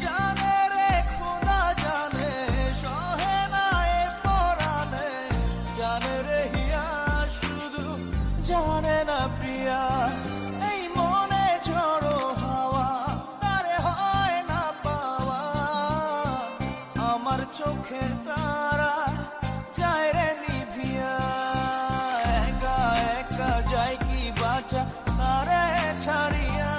জানে রে খোদা জানে, সহে না এ পরাণে, জানে রে হিয়া শুধু জানে না প্রিয়া। এই মনে ঝড়ো হাওয়া তারে হয় না পাওয়া, আমার চোখের তারা যায় রে নিভিয়া। একা একা যায় কি বাঁচা তারে ছাড়িয়া,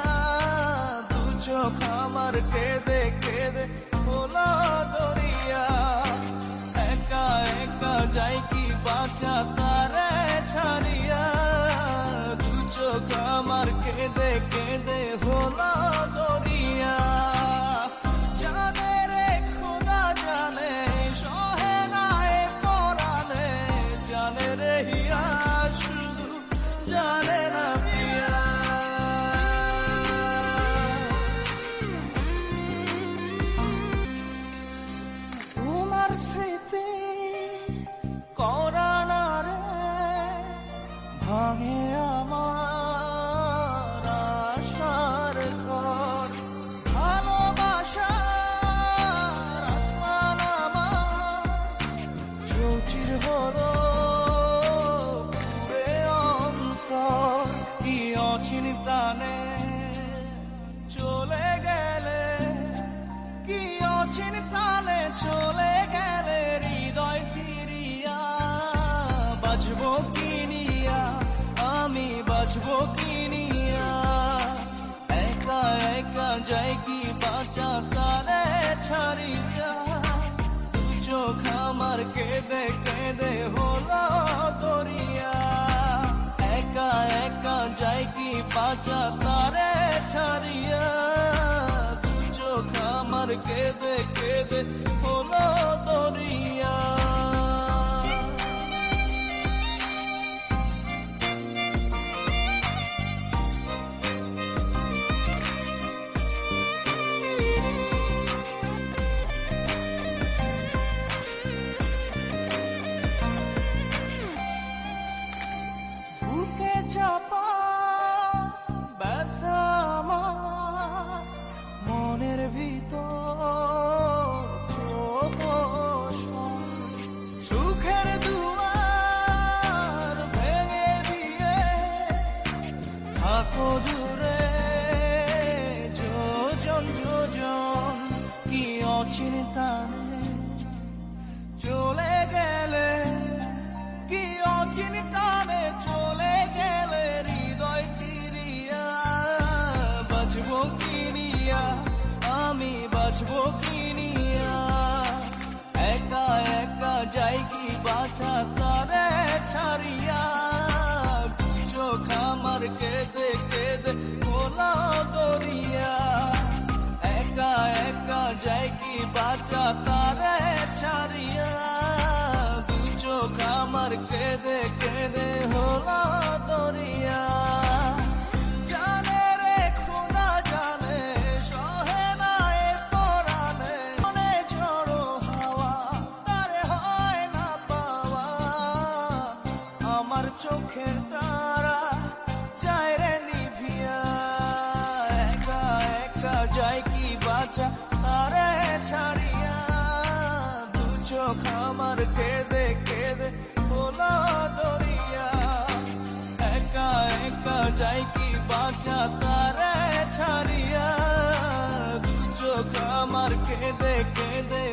দু চোখ আমার কেঁদে কেঁদে হলো দরিয়া। একা একা যায় কি বাঁচা তারে ছাড়িয়া, দু চোখ আমার কেঁদে কেঁদে হলো দরিয়া। জানে রে খোদা জানে, সহে না এ পরাণে, জানে রে হিয়া শুধু জানে না প্রিয়া। তোমার স্মৃতি করা না রে ভাঙে আমার আশার ঘর। ভালোবাসার আসমান আমার চৌচির হলো পুরে অন্তর। কি অচিন প্রাণে চলে গেলে, কি অচিন প্রাণে চলে গেলে, হৃদয় চিরিয়া বাজবো কিনিয়া, আমি বাজবো কিনিয়া। একা একা যাই কি বাঁচা তারে ছাড়িয়া, দু চোখ আমার কেঁদে কেঁদে হলো দরিয়া। একা একা যাই কি বাঁচা তারে ছাড়িয়া, দু চোখ আমার কেঁদে কেঁদে হলো দরিয়া। বুকে চাপা ব্যথা আমার মনের ভিতর, সুখের দুয়ার ভেঙে দিয়ে থাকো দূরে যোজন যোজন। কি অচিন টানে চলে গেলে, কি অচিন টানে চলে গেলে, হৃদয় চিরিয়া বাজবো কিনিয়া, আমি বাজবো কিনিয়া। একা একা যাই কি বাঁচা তারে ছাড়িয়া, দু চোখ আমার কেঁদে কেঁদে হলো দরিয়া। একা একা যাই কি বাঁচা তারে ছাড়িয়া, দু চোখ আমার কেঁদে কেঁদে হলো দরিয়া। জানে রে খোদা জানে, সহে না এ পরাণে, মনে ঝড়ো হাওয়া তারে হয় না পাওয়া, আমার চোখের তারা যায় রে নিভিয়া। একা একা যায় কি বাঁচা তারে ছাড়িয়া, দু চোখ আমার কেঁদে কেঁদে হলো দরিয়া। একা একা যায় কি বাঁচা তারে ছাড়িয়া, দু চোখ আমার কেঁদে কেঁদে